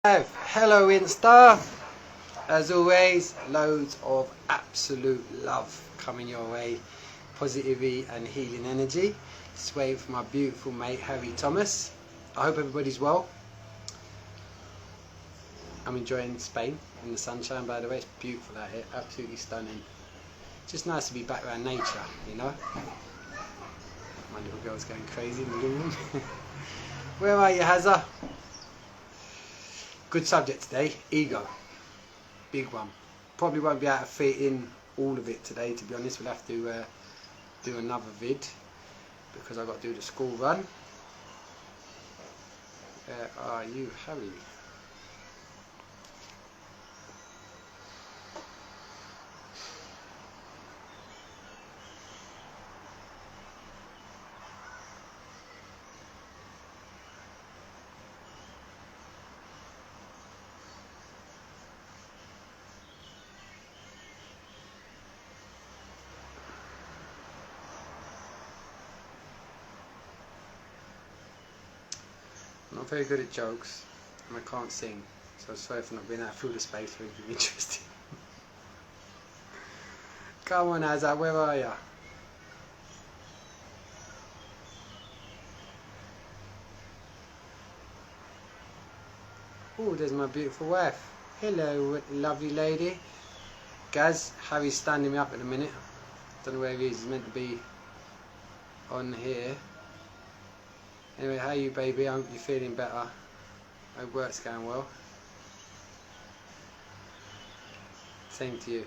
Hello Insta, as always loads of absolute love coming your way, positivity and healing energy. This way for my beautiful mate Harry Thomas. I hope everybody's well. I'm enjoying Spain in the sunshine, by the way. It's beautiful out here, absolutely stunning. Just nice to be back around nature, you know. My little girl's going crazy in the living room. Where are you, Hazza? Good subject today, ego. Big one. Probably won't be able to fit in all of it today, to be honest. We'll have to do another vid because I've got to do the school run. Where are you, Harry? I'm not very good at jokes and I can't sing, so sorry for not being able to fill the space for anything interesting. Come on, Azza, where are you? Oh, there's my beautiful wife. Hello, lovely lady. Gaz, Harry's standing me up in a minute. Don't know where he is. He's meant to be on here. Anyway, how are you, baby? I hope you're feeling better. Hope work's going well. Same to you.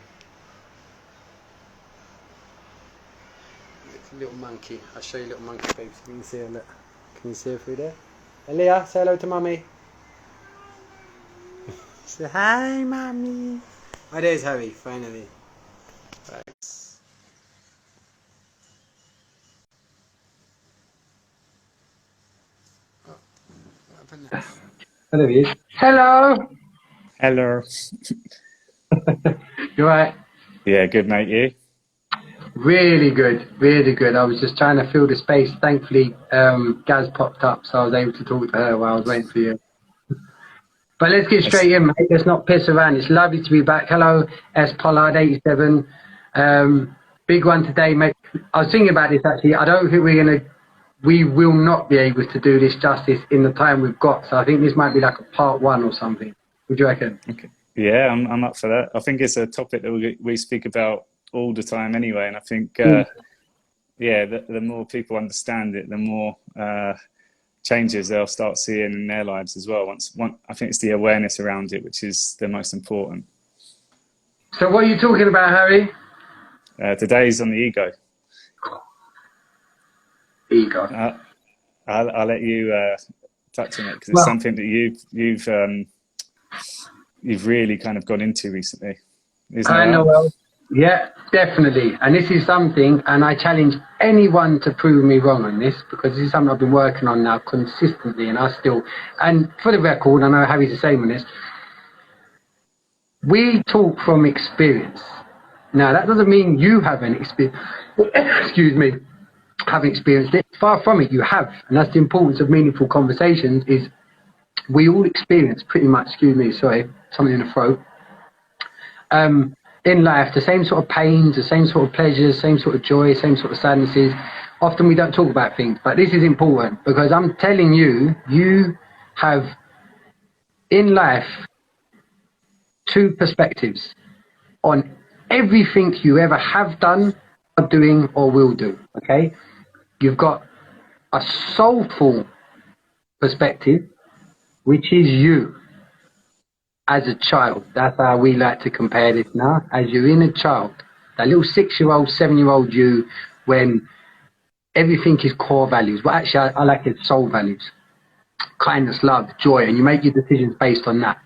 Little monkey. I'll show you little monkey, baby. So you can see her. Look. Can you see her through there? Aaliyah, say hello to mummy. Say hi, mummy. Oh, there's Harry, finally. Thanks. Hello, he is. Hello. Hello. You alright? Yeah, good mate, you? Really good, really good. I was just trying to fill the space. Thankfully, Gaz popped up, so I was able to talk to her while I was waiting for you. But let's get straight in, mate. Let's not piss around. It's lovely to be back. Hello, S. Pollard 87. Big one today, mate. I was thinking about this actually. I don't think we will not be able to do this justice in the time we've got. So I think this might be like a part one or something. What do you reckon? Okay. Yeah, I'm up for that. I think it's a topic that we speak about all the time anyway, and I think yeah, the more people understand it, the more changes they'll start seeing in their lives as well. I think it's the awareness around it which is the most important. So what are you talking about, Harry? Today's on the ego. Ego. I'll let you touch on it because it's something that you've really kind of gone into recently. I know. Well, yeah, definitely. And this is something, and I challenge anyone to prove me wrong on this, because this is something I've been working on now consistently, and for the record, I know Harry's the same on this. We talk from experience. Now, that doesn't mean you haven't experienced, excuse me, haven't experienced it. Far from it, you have. And that's the importance of meaningful conversations, is we all experience pretty much, excuse me, sorry, something in the throat, in life, the same sort of pains, the same sort of pleasures, same sort of joy, same sort of sadnesses. Often we don't talk about things, but this is important, because I'm telling you, you have in life two perspectives on everything you ever have done, are doing, or will do. Okay? You've got a soulful perspective, which is you as a child. That's how we like to compare this now. As your inner child, that little 6-year-old, 7-year-old you, when everything is core values. Well, actually, I like it, soul values. Kindness, love, joy, and you make your decisions based on that.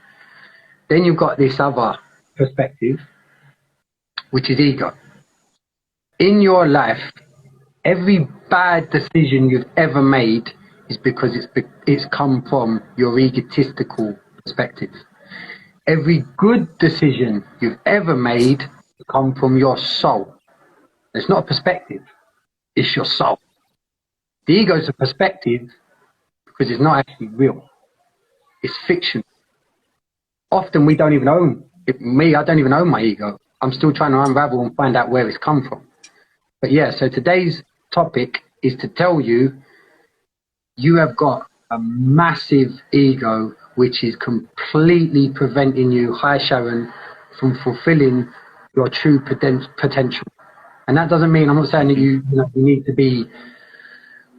Then you've got this other perspective, which is ego. In your life, every bad decision you've ever made is because it's come from your egotistical perspective. Every good decision you've ever made has come from your soul. It's not a perspective, it's your soul. The ego is a perspective because it's not actually real. It's fiction. often we don't even own it. Me, I don't even own my ego. I'm still trying to unravel and find out where it's come from. But yeah, so today's topic is to tell you, you have got a massive ego which is completely preventing you, hi Sharon, from fulfilling your true potential. And that doesn't mean, I'm not saying that you need to be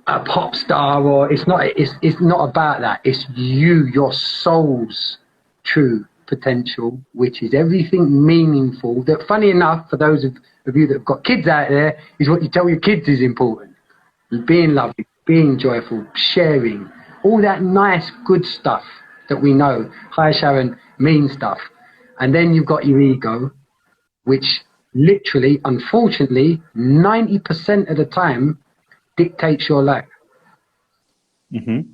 a pop star, or it's not about that. It's you, your soul's true potential, which is everything meaningful. That, funny enough, for those of you that have got kids out there, is what you tell your kids is important. Being lovely, being joyful, sharing, all that nice, good stuff that we know, hi Sharon, mean stuff. And then you've got your ego, which literally, unfortunately, 90% of the time dictates your life. Mm-hmm.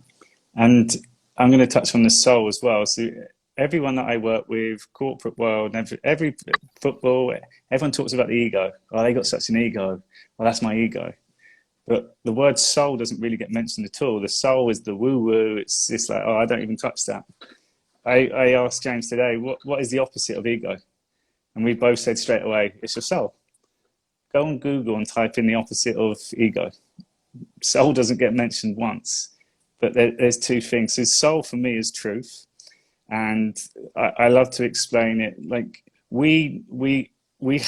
And I'm going to touch on the soul as well. So everyone that I work with, corporate world, every football, everyone talks about the ego. Oh, they got such an ego. Well, that's my ego. But the word soul doesn't really get mentioned at all. The soul is the woo-woo. It's just like, oh, I don't even touch that. I asked James today, what is the opposite of ego? And we both said straight away, it's your soul. Go on Google and type in the opposite of ego. Soul doesn't get mentioned once, but there's two things. So soul for me is truth. And I love to explain it. Like we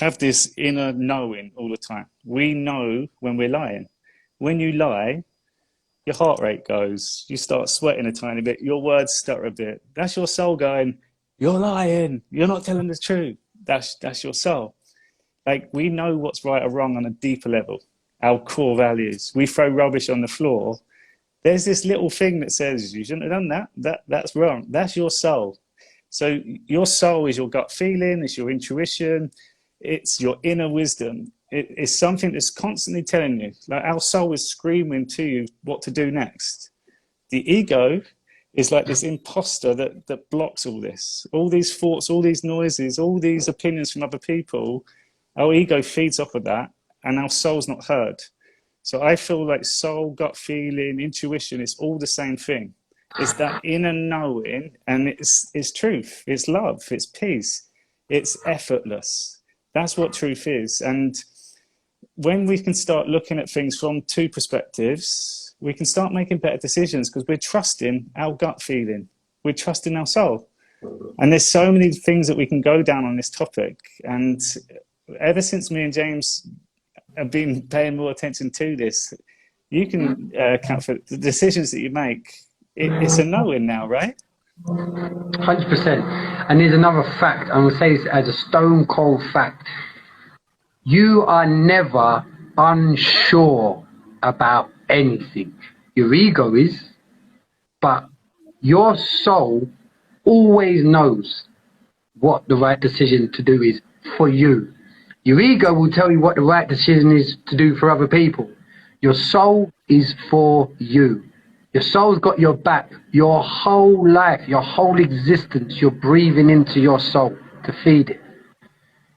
have this inner knowing all the time. We know when we're lying. When you lie, your heart rate goes, you start sweating a tiny bit, your words stutter a bit. That's your soul going, you're lying, you're not telling the truth. That's your soul. Like, we know what's right or wrong on a deeper level, our core values. We throw rubbish on the floor. There's this little thing that says, you shouldn't have done that. That's wrong. That's your soul. So your soul is your gut feeling, it's your intuition, it's your inner wisdom. It's something that's constantly telling you, like our soul is screaming to you what to do next. The ego is like this imposter that blocks all this, all these thoughts, all these noises, all these opinions from other people. Our ego feeds off of that, and our soul's not heard. So I feel like soul, gut feeling, intuition, it's all the same thing. It's that inner knowing, and it's truth, it's love, it's peace, it's effortless. That's what truth is. And when we can start looking at things from two perspectives, we can start making better decisions because we're trusting our gut feeling. We're trusting our soul. And there's so many things that we can go down on this topic. And ever since me and James have been paying more attention to this, you can account for the decisions that you make. It's a knowing now, right? 100%. And there's another fact, I'm going to say this as a stone cold fact. You are never unsure about anything. Your ego is, but your soul always knows what the right decision to do is for you. Your ego will tell you what the right decision is to do for other people. Your soul is for you. Your soul's got your back. Your whole life, your whole existence, you're breathing into your soul to feed it.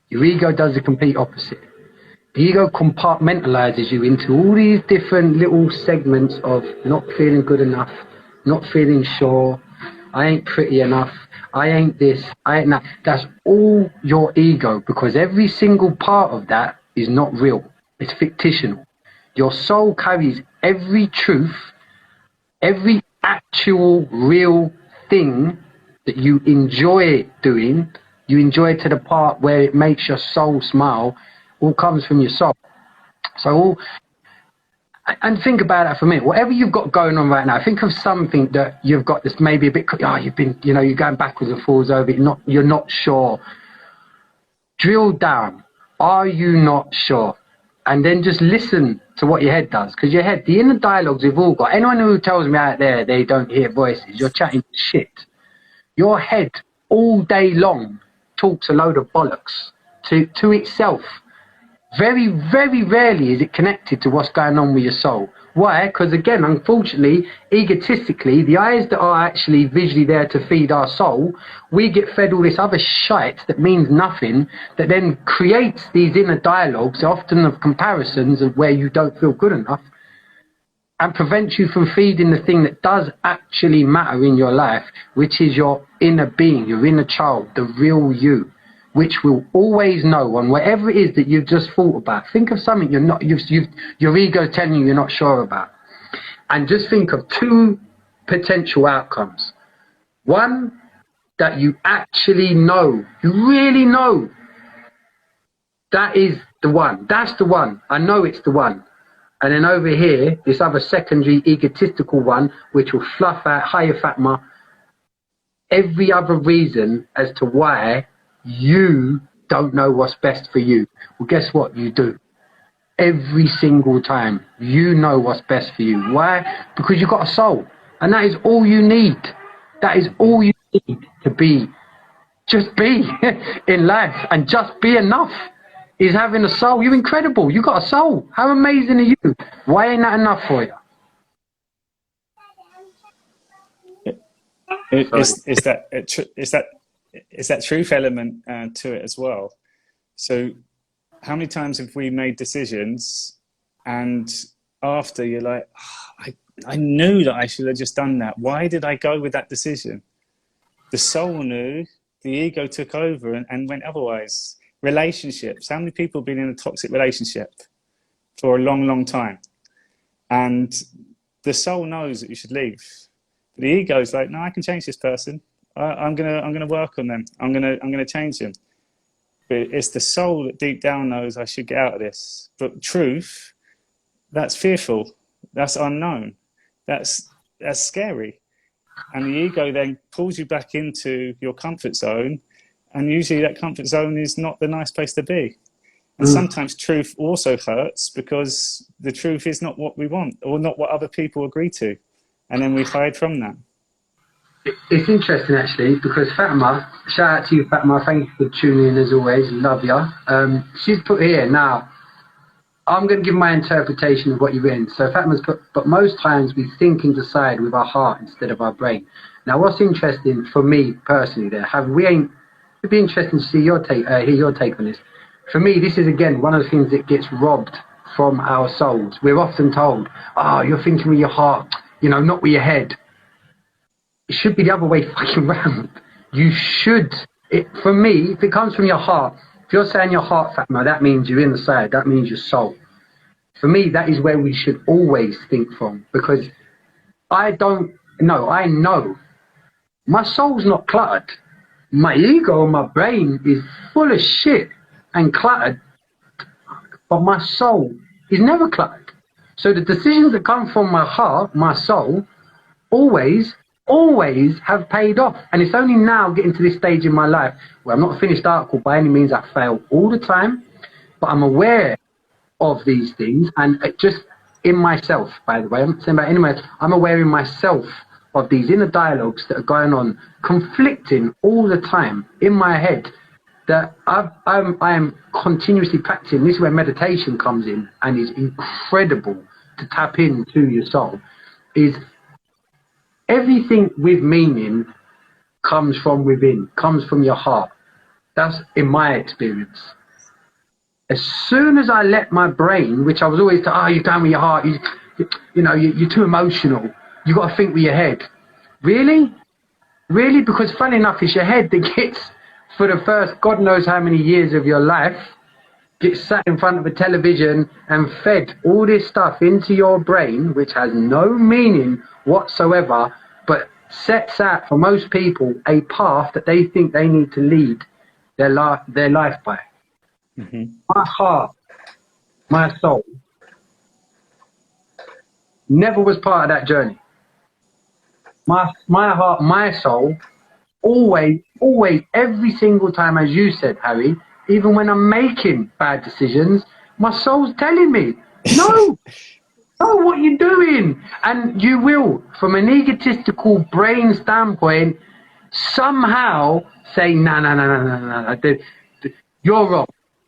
Your ego does the complete opposite. The ego compartmentalizes you into all these different little segments of not feeling good enough, not feeling sure, I ain't pretty enough, I ain't this, I ain't that. That's all your ego, because every single part of that is not real. It's fictional. Your soul carries every truth, every actual real thing that you enjoy doing. You enjoy to the part where it makes your soul smile, all comes from your soul. So and think about that for a minute. Whatever you've got going on right now, think of something that you've got that's maybe a bit, you've been, you're going backwards and forwards over it, you're not sure. Drill down. Are you not sure? And then just listen to what your head does. Because your head, the inner dialogues we've all got, anyone who tells me out there they don't hear voices, you're chatting shit. Your head all day long talks a load of bollocks to itself. Very, very rarely is it connected to what's going on with your soul. Why? Because again, unfortunately, egotistically, the eyes that are actually visually there to feed our soul, we get fed all this other shite that means nothing, that then creates these inner dialogues, often of comparisons of where you don't feel good enough. and prevents you from feeding the thing that does actually matter in your life, which is your inner being, your inner child, the real you, which will always know on whatever it is that you've just thought about. Think of something your ego telling you you're not sure about, and just think of two potential outcomes. One, that you actually know, you really know, that is the one. That's the one. I know it's the one. And then over here, this other secondary egotistical one, which will fluff out, higher Fatma, every other reason as to why you don't know what's best for you. Well, guess what? You do. Every single time, you know what's best for you. Why? Because you've got a soul. And that is all you need. That is all you need to be. Just be in life and just be enough. Is having a soul. You're incredible. You got a soul. How amazing are you? Why ain't that enough for you? It's that truth element to it as well. So how many times have we made decisions and after you're like, oh, I knew that I should have just done that. Why did I go with that decision? The soul knew, the ego took over and went otherwise. Relationships. How many people have been in a toxic relationship for a long, long time? And the soul knows that you should leave. The ego is like, no, I can change this person. I'm gonna work on them. I'm gonna change them. But it's the soul that deep down knows I should get out of this. But truth, that's fearful. That's unknown. That's scary. And the ego then pulls you back into your comfort zone. And usually that comfort zone is not the nice place to be. And sometimes truth also hurts because the truth is not what we want or not what other people agree to. And then we hide from that. It's interesting actually, because Fatma, shout out to you Fatma, thank you for tuning in as always, love ya. She's put here, now, I'm going to give my interpretation of what you've written. So Fatma's put, but most times we think and decide with our heart instead of our brain. Now what's interesting for me personally there, it'd be interesting to see your take, hear your take on this. For me, this is again one of the things that gets robbed from our souls. We're often told, oh, you're thinking with your heart, not with your head. It should be the other way fucking round. You should, for me, if it comes from your heart, if you're saying your heart, Fatma, that means you're inside, that means your soul. For me, that is where we should always think from, because I know my soul's not cluttered. My ego and my brain is full of shit and cluttered, but my soul is never cluttered. So the decisions that come from my heart, my soul, always have paid off. And it's only now getting to this stage in my life where I'm not a finished article by any means. I fail all the time, but I'm aware of these things, and just in myself, by the way, I'm not saying about anyone else, I'm aware in myself of these inner dialogues that are going on, conflicting all the time in my head, that I am continuously practicing. This is where meditation comes in and is incredible to tap into your soul. Is everything with meaning comes from within, comes from your heart. That's in my experience. As soon as I let my brain, which I was always told, you're down with your heart, you're too emotional, you got to think with your head. Really? Really? Because funny enough, it's your head that gets, for the first God knows how many years of your life, gets sat in front of a television and fed all this stuff into your brain, which has no meaning whatsoever, but sets out for most people a path that they think they need to lead their life by. Mm-hmm. My heart, my soul, never was part of that journey. My heart, my soul, always, every single time, as you said, Harry, even when I'm making bad decisions, my soul's telling me, no, what you're doing. And you will, from an egotistical brain standpoint, somehow say, no, you're wrong.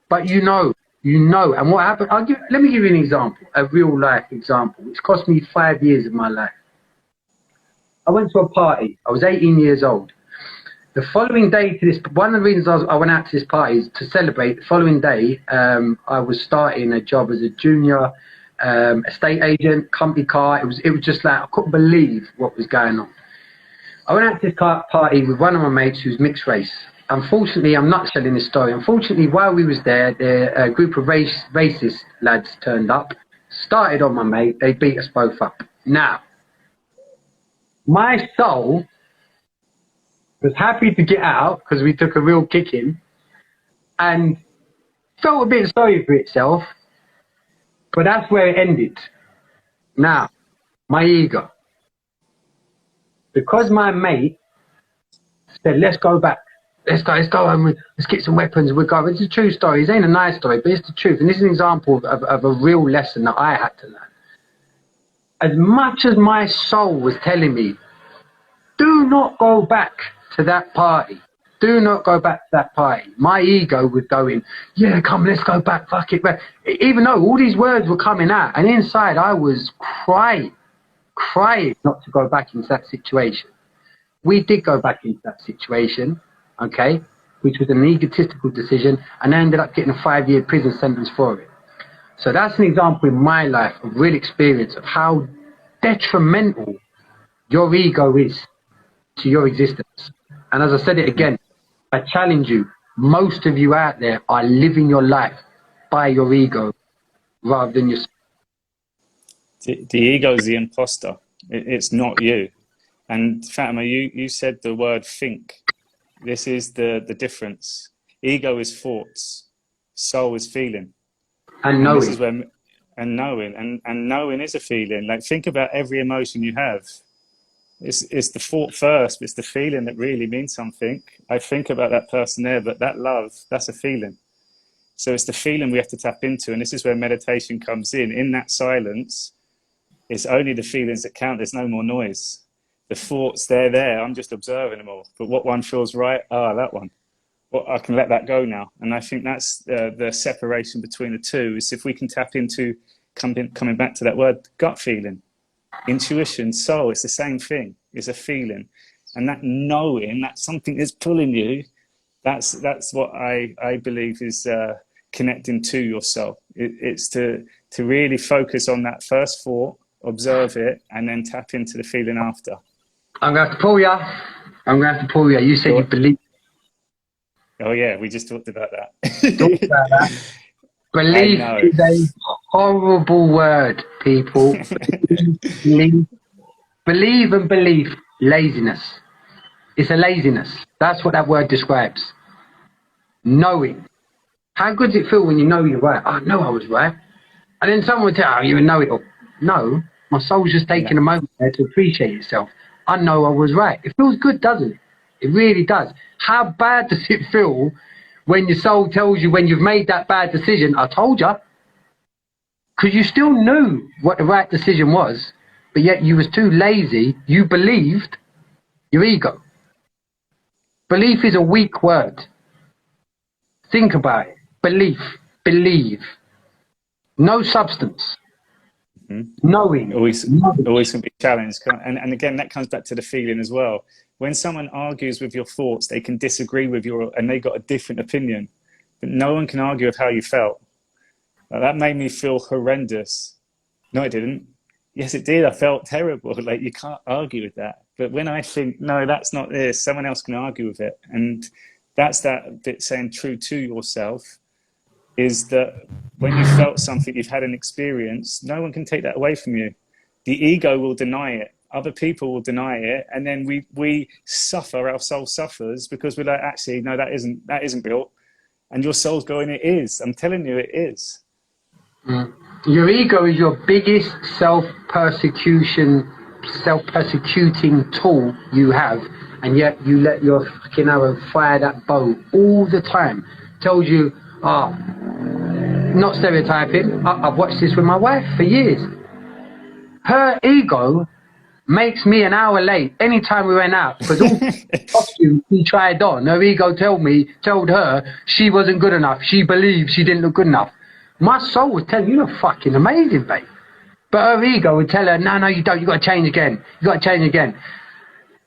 But you know. And what happened, let me give you an example, a real life example, which cost me 5 years of my life. I went to a party. I was 18 years old. The following day to this, one of the reasons I went out to this party is to celebrate. The following day, I was starting a job as a junior estate agent, company car. It was just like, I couldn't believe what was going on. I went out to this party with one of my mates who's mixed race. Unfortunately, I'm not telling this story. Unfortunately, while we was there, a group of racist lads turned up, started on my mate. They beat us both up. Now, my soul was happy to get out because we took a real kicking and felt a bit sorry for itself, but that's where it ended. Now, my ego. Because my mate said, let's go back. Let's go and let's get some weapons. We'll go. It's a true story. It ain't a nice story, but it's the truth. And this is an example of a real lesson that I had to learn. As much as my soul was telling me, do not go back to that party. Do not go back to that party. My ego was going, yeah, come, let's go back, fuck it. Even though all these words were coming out, and inside I was crying not to go back into that situation. We did go back into that situation, okay, which was an egotistical decision, and I ended up getting a 5-year prison sentence for it. So that's an example in my life of real experience of how detrimental your ego is to your existence. And as I said it again, I challenge you, most of you out there are living your life by your ego rather than yourself. The ego is the imposter. It's not you. And Fatima, you said the word think. This is the difference. Ego is thoughts. Soul is feeling. And knowing. And this is where, and knowing is a feeling. Like, think about every emotion you have. It's the thought first, but it's the feeling that really means something. I think about that person there, but that love, that's a feeling. So it's the feeling we have to tap into. And this is where meditation comes in. In that silence, it's only the feelings that count. There's no more noise. The thoughts, they're there. I'm just observing them all. But what one feels right, that one. Well, I can let that go now. And I think that's the separation between the two, is if we can tap into, coming back to that word, gut feeling. Intuition, soul, it's the same thing. It's a feeling. And that knowing that something is pulling you, that's what I believe is connecting to yourself. It's to really focus on that first thought, observe it, and then tap into the feeling after. I'm going to have to pull you. You said you believe. Oh yeah, we just talked about that. Belief is a horrible word, people. Believe and belief. Laziness. It's a laziness. That's what that word describes. Knowing. How good does it feel when you know you're right? I know I was right. And then someone will tell you, you know it all. No, my soul's just taking a moment there to appreciate itself. I know I was right. It feels good, doesn't it? It really does. How bad does it feel when your soul tells you, when you've made that bad decision, I told you? Because you still knew what the right decision was, but yet you was too lazy. You believed your ego. Belief is a weak word. Think about it. Believe. No substance. Knowing. Always can be challenged. And again, that comes back to the feeling as well. When someone argues with your thoughts, they can disagree with and they got a different opinion. But no one can argue with how you felt. That made me feel horrendous. No, it didn't. Yes, it did. I felt terrible. Like, you can't argue with that. But when I think, no, that's not this, someone else can argue with it. And that's that bit saying true to yourself, is that when you felt something, you've had an experience, no one can take that away from you. The ego will deny it. Other people will deny it. And then we suffer, our soul suffers, because we're like, actually, no, that isn't built. And your soul's going, it is. I'm telling you, it is. Your ego is your biggest self-persecuting tool you have, and yet you let your fucking arrow fire that bow all the time. Tells you, not stereotyping, I've watched this with my wife for years. Her ego makes me an hour late anytime we went out, because all the costumes she tried on, her ego told her she wasn't good enough. She believed she didn't look good enough. My soul was telling you, you're fucking amazing, babe. But her ego would tell her, no, you don't. You got to change again.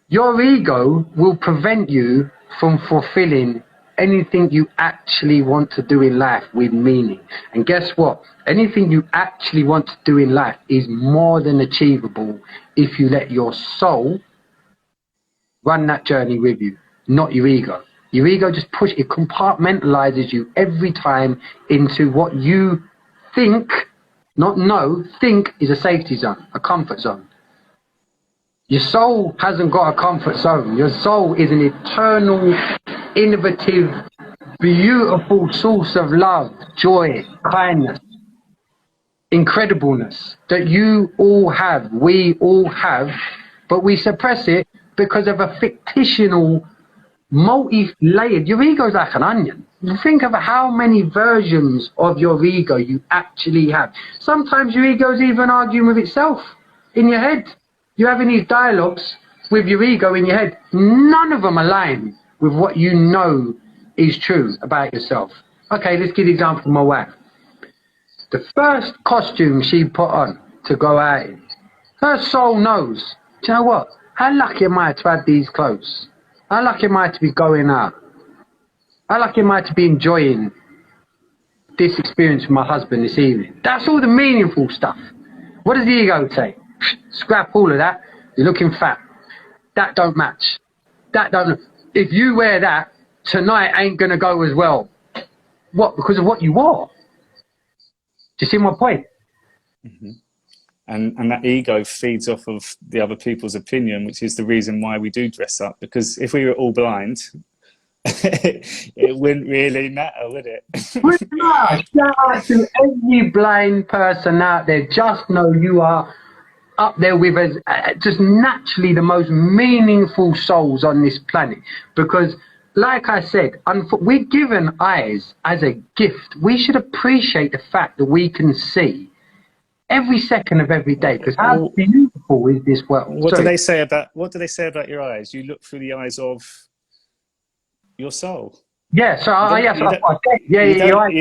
Your ego will prevent you from fulfilling anything you actually want to do in life with meaning. And guess what? Anything you actually want to do in life is more than achievable if you let your soul run that journey with you, not your ego. Your ego just it compartmentalizes you every time into what you think, not know, think is a safety zone, a comfort zone. Your soul hasn't got a comfort zone. Your soul is an eternal, innovative, beautiful source of love, joy, kindness, incredibleness that you all have, we all have, but we suppress it because of a fictional, multi-layered. Your ego is like an onion. Think of how many versions of your ego you actually have. Sometimes your ego is even arguing with itself in your head. You're having these dialogues with your ego in your head. None of them align with what you know is true about yourself. Okay, let's give the example of my wife. The first costume she put on to go out in, her soul knows, do you know what? How lucky am I to have these clothes? How lucky am I to be going out? How lucky am I to be enjoying this experience with my husband this evening? That's all the meaningful stuff. What does the ego say? Scrap all of that. You're looking fat. That don't match. That don't. If you wear that, tonight ain't gonna go as well. What? Because of what you wore. Do you see my point? Mm-hmm. And that ego feeds off of the other people's opinion, which is the reason why we do dress up. Because if we were all blind, it wouldn't really matter, would it? Shout out to every blind person out there. Just know you are up there with us, just naturally the most meaningful souls on this planet. Because, like I said, we're given eyes as a gift. We should appreciate the fact that we can see every second of every day. Because how beautiful is this world? What do they say about your eyes? You look through the eyes of your soul. Yeah, so you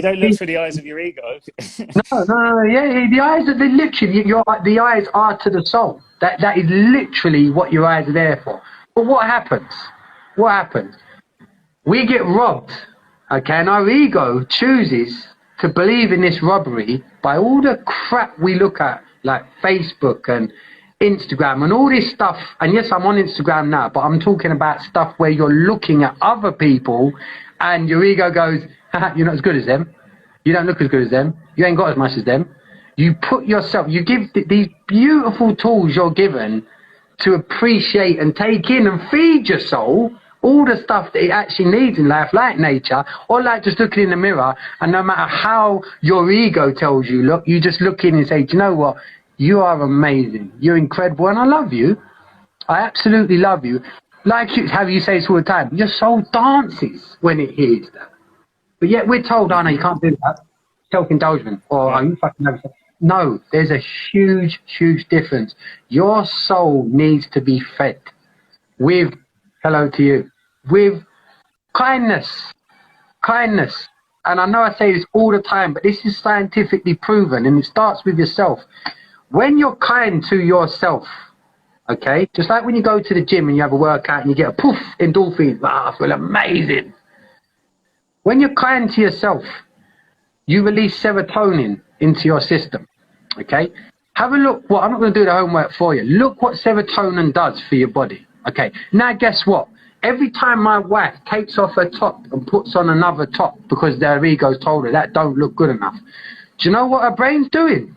don't look through the eyes of your ego. Yeah, the eyes are literally the eyes are to the soul. That is literally what your eyes are there for. But what happens? What happens? We get robbed, okay, and our ego chooses to believe in this robbery by all the crap we look at, like Facebook and Instagram and all this stuff. And yes, I'm on Instagram now, but I'm talking about stuff where you're looking at other people and your ego goes, you're not as good as them. You don't look as good as them. You ain't got as much as them. You put yourself, you give these beautiful tools you're given to appreciate and take in and feed your soul all the stuff that it actually needs in life, like nature, or like just looking in the mirror, and no matter how your ego tells you, look, you just look in and say, do you know what? You are amazing. You're incredible, and I love you. I absolutely love you. Like how you say this all the time, your soul dances when it hears that. But yet we're told, oh no, you can't do that. Self-indulgent, or are you fucking have yourself? No, there's a huge, huge difference. Your soul needs to be fed with, hello to you, with kindness. Kindness. And I know I say this all the time, but this is scientifically proven, and it starts with yourself. When you're kind to yourself, okay, just like when you go to the gym and you have a workout and you get a poof, endorphins, I feel amazing. When you're kind to yourself, you release serotonin into your system, okay? Have a look. Well, I'm not going to do the homework for you. Look what serotonin does for your body, okay? Now, guess what? Every time my wife takes off her top and puts on another top because their ego's told her that don't look good enough, do you know what her brain's doing?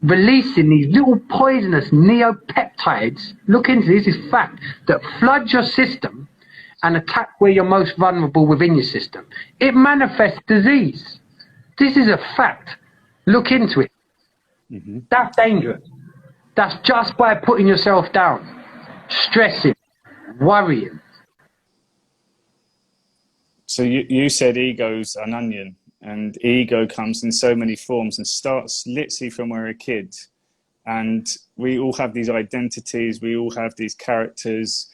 Releasing these little poisonous neopeptides, look into this, is fact, that flood your system and attack where you're most vulnerable within your system. It manifests disease. This is a fact. Look into it. Mm-hmm. That's dangerous. That's just by putting yourself down, stressing, worrying. So you said ego's an onion, and ego comes in so many forms and starts literally from when we're a kid. And we all have these identities, we all have these characters,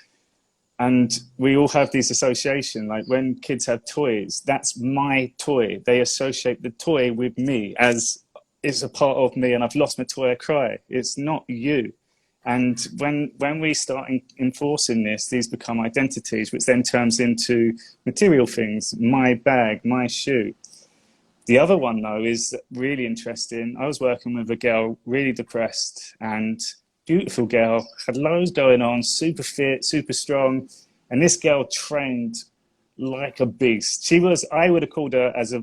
and we all have these associations. Like when kids have toys, that's my toy. They associate the toy with me as it's a part of me, and I've lost my toy, I cry. It's not you. And when we start enforcing this, these become identities, which then turns into material things, my bag, my shoe. The other one, though, is really interesting. I was working with a girl, really depressed, and beautiful girl, had loads going on, super fit, super strong. And this girl trained like a beast. She was, I would have called her as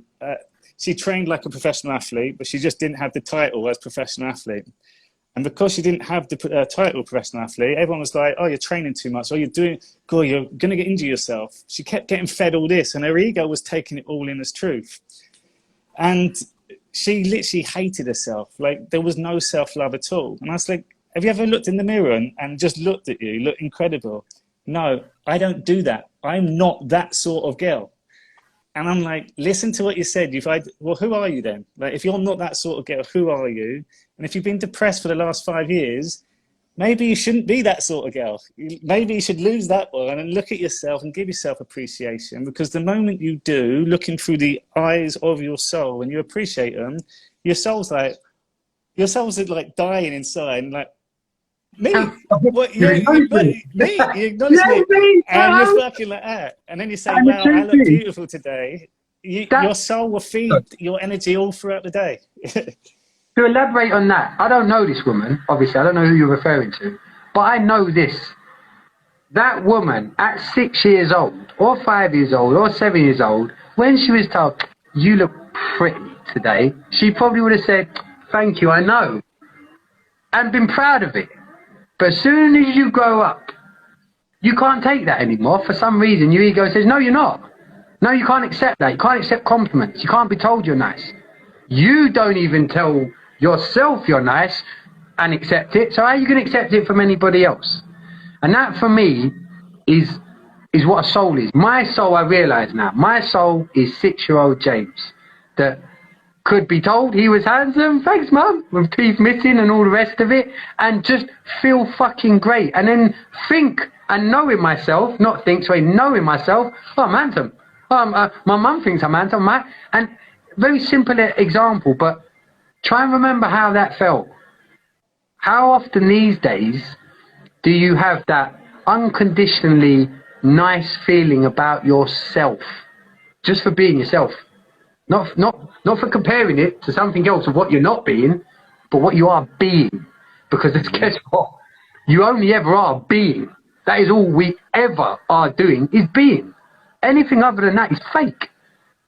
she trained like a professional athlete, but she just didn't have the title as professional athlete. And because she didn't have the title of professional athlete, everyone was like, oh, you're training too much. Oh, you're going to get injure yourself. She kept getting fed all this, and her ego was taking it all in as truth. And she literally hated herself. Like, there was no self-love at all. And I was like, have you ever looked in the mirror and just looked at you, look incredible? No, I don't do that. I'm not that sort of girl. And I'm like, listen to what you said. Well, who are you then? Like, if you're not that sort of girl, who are you? And if you've been depressed for the last 5 years, maybe you shouldn't be that sort of girl. Maybe you should lose that one and look at yourself and give yourself appreciation. Because the moment you do, looking through the eyes of your soul, and you appreciate them, your soul's like dying inside, and like, me? What, you acknowledge me? You acknowledge me? And you're fucking like that. And then you say, wow, I look beautiful today. Your soul will feed your energy all throughout the day. To elaborate on that, I don't know this woman, obviously, I don't know who you're referring to, but I know this. That woman at 6 years old, or 5 years old, or 7 years old, when she was told, you look pretty today, she probably would have said, thank you, I know, and been proud of it. But as soon as you grow up, you can't take that anymore. For some reason, your ego says, no, you're not. No, you can't accept that. You can't accept compliments. You can't be told you're nice. You don't even tell yourself you're nice and accept it. So how are you going to accept it from anybody else? And that, for me, is what a soul is. My soul, I realise now, my soul is 6-year-old James that could be told he was handsome, thanks mum, with teeth missing and all the rest of it, and just feel fucking great. And then think and know in myself, not think, sorry, know in myself, oh, I'm handsome. My mum thinks I'm handsome, right? And very simple example, but try and remember how that felt. How often these days do you have that unconditionally nice feeling about yourself, just for being yourself? Not for comparing it to something else of what you're not being, but what you are being. Because guess what? You only ever are being. That is all we ever are doing, is being. Anything other than that is fake.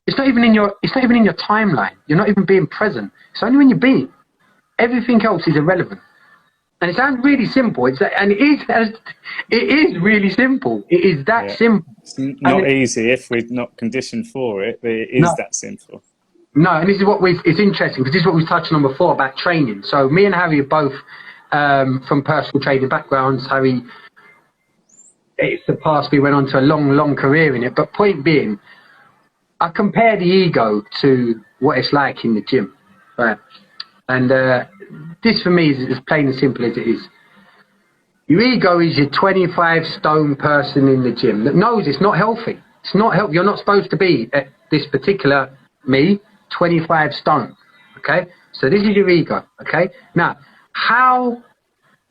It's not even in your timeline. You're not even being present. It's only when you're being. Everything else is irrelevant. And it sounds really simple. It is really simple. It is that simple. It's not easy if we're not conditioned for it, but it is that simple. No, and this is what it's interesting, because this is what we touched on before about training. So me and Harry are both from personal training backgrounds. Harry, it's the past, we went on to a long career in it. But point being, I compare the ego to what it's like in the gym, right? And this for me is as plain and simple as it is. Your ego is your 25 stone person in the gym that knows it's not healthy. It's not healthy. You're not supposed to be at this particular 25 stone. Okay? So this is your ego. Okay? Now, how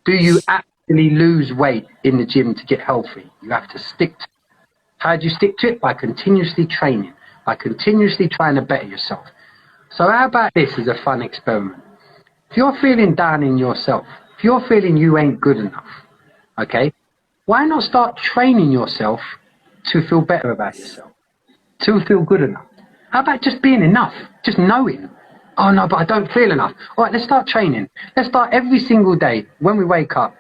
do you actually lose weight in the gym to get healthy? You have to stick to it. How do you stick to it? By continuously training, by continuously trying to better yourself. So how about this as a fun experiment? If you're feeling down in yourself, if you're feeling you ain't good enough, okay, why not start training yourself to feel better about yourself, to feel good enough? How about just being enough, just knowing, oh no, but I don't feel enough. All right, let's start training. Let's start every single day when we wake up.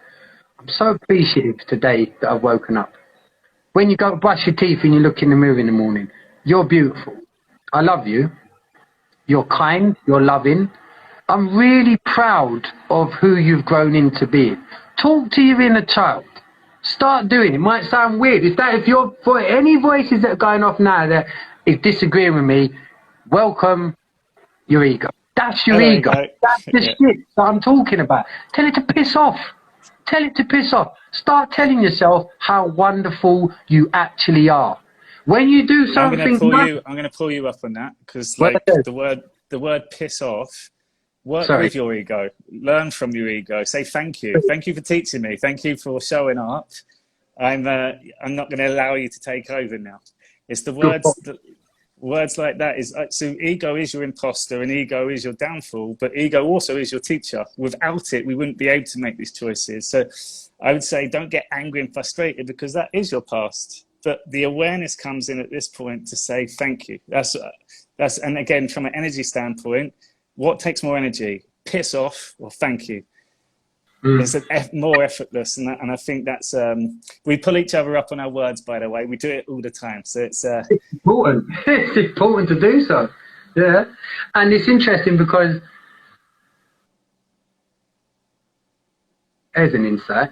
I'm so appreciative today that I've woken up. When you go brush your teeth and you look in the mirror in the morning, you're beautiful. I love you. You're kind, you're loving. I'm really proud of who you've grown into being. Talk to your inner child. Start doing it. It might sound weird. If you're, for any voices that are going off now that is disagreeing with me, welcome your ego. That's your ego. That's the shit that I'm talking about. Tell it to piss off. Tell it to piss off. Start telling yourself how wonderful you actually are. When you do something, I'm going to pull you up on that, because like the word piss off. Work with your ego, learn from your ego, say thank you. Thank you for teaching me. Thank you for showing up. I'm not going to allow you to take over now. It's the words like that is, so ego is your imposter and ego is your downfall, but ego also is your teacher. Without it, we wouldn't be able to make these choices. So I would say don't get angry and frustrated, because that is your past. But the awareness comes in at this point to say thank you. That's and again, from an energy standpoint, what takes more energy? Piss off or thank you? It's more effortless, and I think that's we pull each other up on our words. By the way, we do it all the time, so it's important. It's important to do so. Yeah, and it's interesting because there's an insight.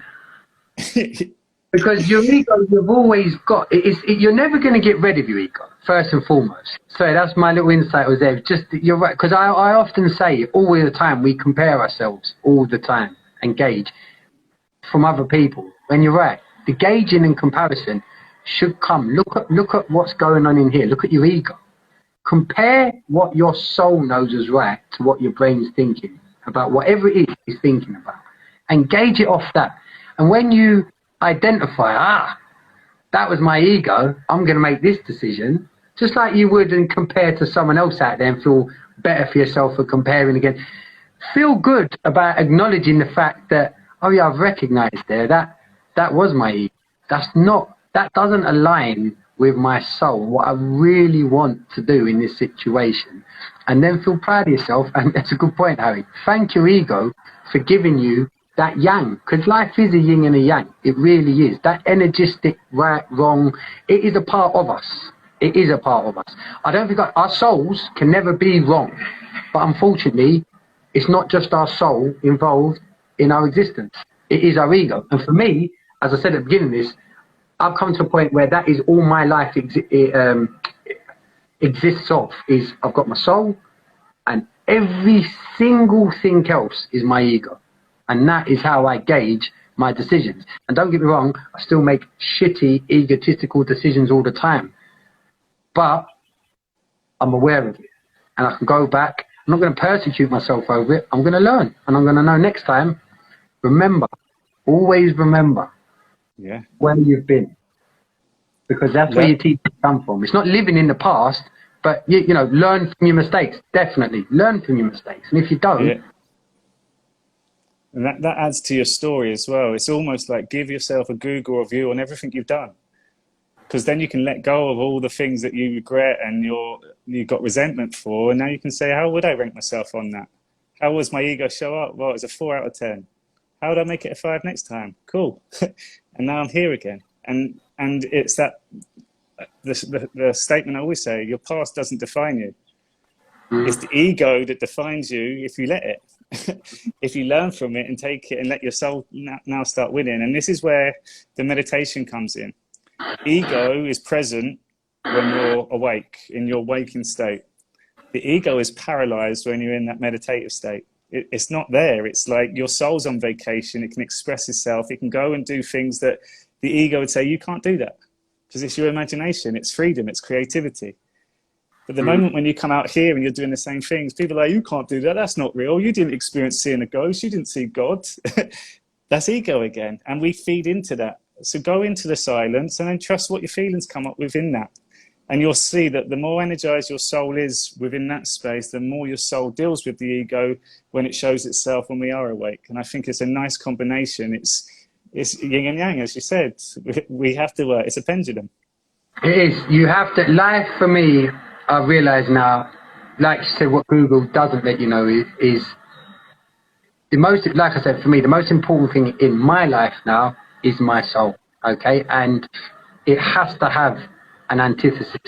Because your ego, you've always got you're never going to get rid of your ego, first and foremost. So that's my little insight was there. Just, you're right, because I often say all the time, we compare ourselves all the time and gauge from other people. And you're right, the gauging and comparison should come. Look at what's going on in here. Look at your ego. Compare what your soul knows is right to what your brain's thinking about, whatever it is it's thinking about, and gauge it off that. And when you identify, that was my ego, I'm going to make this decision, just like you would and compare to someone else out there and feel better for yourself for comparing again. Feel good about acknowledging the fact that, oh yeah, I've recognized there that was my ego. That doesn't align with my soul, what I really want to do in this situation. And then feel proud of yourself. And that's a good point, Harry. Thank your ego for giving you that yang, because life is a yin and a yang. It really is. That energistic, right, wrong, it is a part of us. It is a part of us. I don't think our souls can never be wrong. But unfortunately, it's not just our soul involved in our existence. It is our ego. And for me, as I said at the beginning of this, I've come to a point where that is all my life exists of, is I've got my soul, and every single thing else is my ego. And that is how I gauge my decisions. And don't get me wrong, I still make shitty, egotistical decisions all the time. But I'm aware of it. And I can go back. I'm not going to persecute myself over it. I'm going to learn. And I'm going to know next time, remember, always remember where you've been. Because that's where your teachers come from. It's not living in the past, but, you know, learn from your mistakes. Definitely. Learn from your mistakes. And if you don't... Yeah. And that adds to your story as well. It's almost like give yourself a Google review on everything you've done. Because then you can let go of all the things that you regret and you got resentment for. And now you can say, how would I rank myself on that? How was my ego show up? Well, it was a 4 out of 10. How would I make it a 5 next time? Cool. And now I'm here again. And it's that, the statement I always say, your past doesn't define you. It's the ego that defines you if you let it. If you learn from it and take it and let your soul now start winning. And this is where the meditation comes in. Ego is present when you're awake, in your waking state. The ego is paralyzed when you're in that meditative state. It's not there. It's like your soul's on vacation. It can express itself. It can go and do things that the ego would say, you can't do that. Because it's your imagination. It's freedom. It's creativity. But the moment when you come out here and you're doing the same things, people are like, you can't do that. That's not real. You didn't experience seeing a ghost. You didn't see God. That's ego again. And we feed into that. So go into the silence and then trust what your feelings come up within that. And you'll see that the more energized your soul is within that space, the more your soul deals with the ego when it shows itself when we are awake. And I think it's a nice combination. It's yin and yang, as you said. We have to work. It's a pendulum. It is. You have to. Life for me, I realise now, like you said, what Google doesn't let you know is the most, like I said, for me, the most important thing in my life now is my soul, okay? And it has to have an antithesis,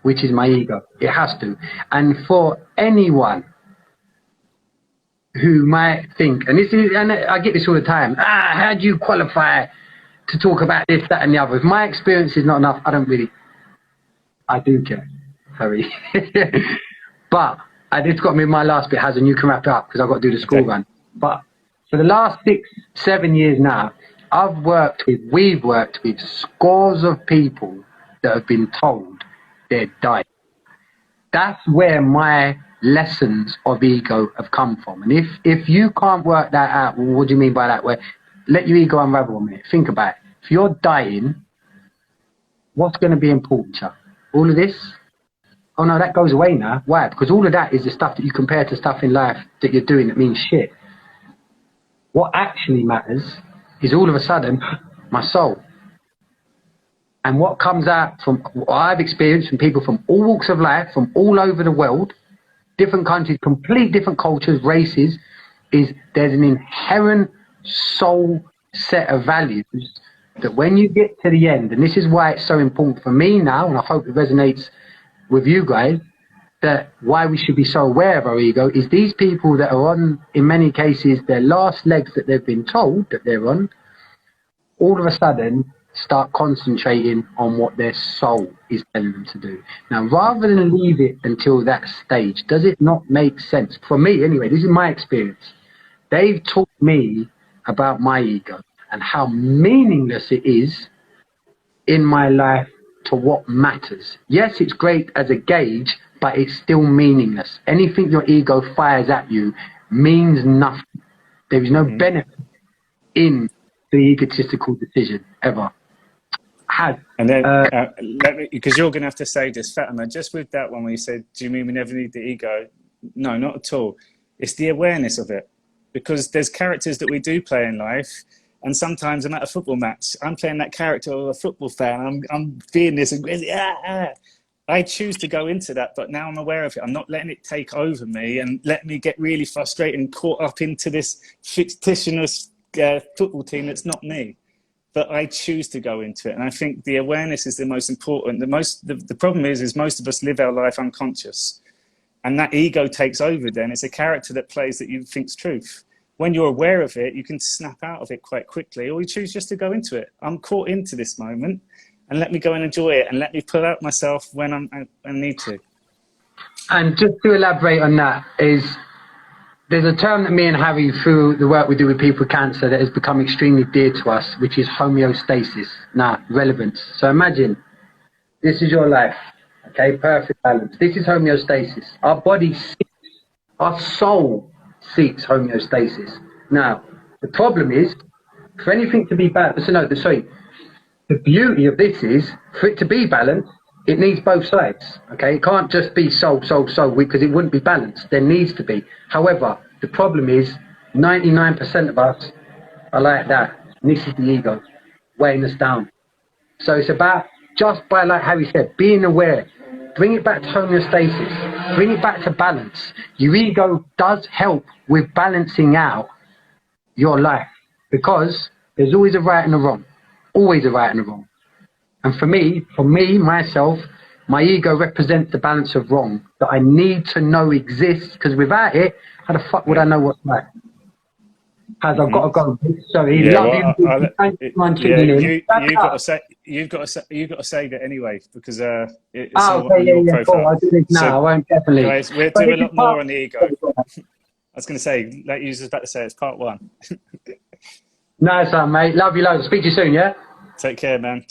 which is my ego. It has to. And for anyone who might think, and I get this all the time, how do you qualify to talk about this, that, and the other? If my experience is not enough, I do care. Sorry. But it's got me, my last bit has, and you can wrap it up because I've got to do the school run. But for the last 6-7 years now, we've worked with scores of people that have been told they're dying. That's where my lessons of ego have come from. And if you can't work that out, well, what do you mean by that? Where let your ego unravel a minute. Think about it. If you're dying, what's going to be important, Chuck? All of this? Oh no, that goes away now. Why? Because all of that is the stuff that you compare to stuff in life that you're doing that means shit. What actually matters is all of a sudden my soul. And what comes out from what I've experienced from people from all walks of life, from all over the world, different countries, complete different cultures, races, is there's an inherent soul set of values that when you get to the end, and this is why it's so important for me now, and I hope it resonates with you guys, that why we should be so aware of our ego is these people that are on, in many cases, their last legs that they've been told that they're on, all of a sudden start concentrating on what their soul is telling them to do. Now, rather than leave it until that stage, does it not make sense? For me, anyway, this is my experience. They've taught me about my ego and how meaningless it is in my life to what matters. Yes, it's great as a gauge, but it's still meaningless. Anything your ego fires at you means nothing. There is no benefit in the egotistical decision ever. And then, because you're going to have to say this, Fatima, just with that one where you said, do you mean we never need the ego? No, not at all. It's the awareness of it. Because there's characters that we do play in life, and sometimes I'm at a football match, I'm playing that character of a football fan, I'm feeling this, and I choose to go into that, but now I'm aware of it. I'm not letting it take over me and let me get really frustrated and caught up into this fictitious football team that's not me. But I choose to go into it. And I think the awareness is the most important. The problem is most of us live our life unconscious. And that ego takes over then. It's a character that plays that you think's truth. When you're aware of it, you can snap out of it quite quickly, or you choose just to go into it. I'm caught into this moment, and let me go and enjoy it, and let me pull out myself when I need to. And just to elaborate on that is, there's a term that me and Harry, through the work we do with people with cancer, that has become extremely dear to us, which is homeostasis. Now, relevance. So imagine, this is your life, okay? Perfect balance. This is homeostasis. Our body seeks, our soul seeks homeostasis. Now, the problem is, for anything to be balanced, the beauty of this is, for it to be balanced, it needs both sides, okay? It can't just be soul, because it wouldn't be balanced. There needs to be. However, the problem is 99% of us are like that. And this is the ego weighing us down. So it's about, just by, like Harry said, being aware, bring it back to homeostasis, bring it back to balance. Your ego does help with balancing out your life, because there's always a right and a wrong, always a right and a wrong. And for me, myself, my ego represents the balance of wrong that I need to know exists, because without it, how the fuck would I know what's right? I've got to go. Sorry, you've got to say that anyway, because it's all on your profile. Cool. I'll do this now. So, I won't, definitely. Guys, we'll do a lot more on the ego. I was going to say, like you was about to say, it's part one. Nice one, mate. Love you loads. Speak to you soon, yeah? Take care, man.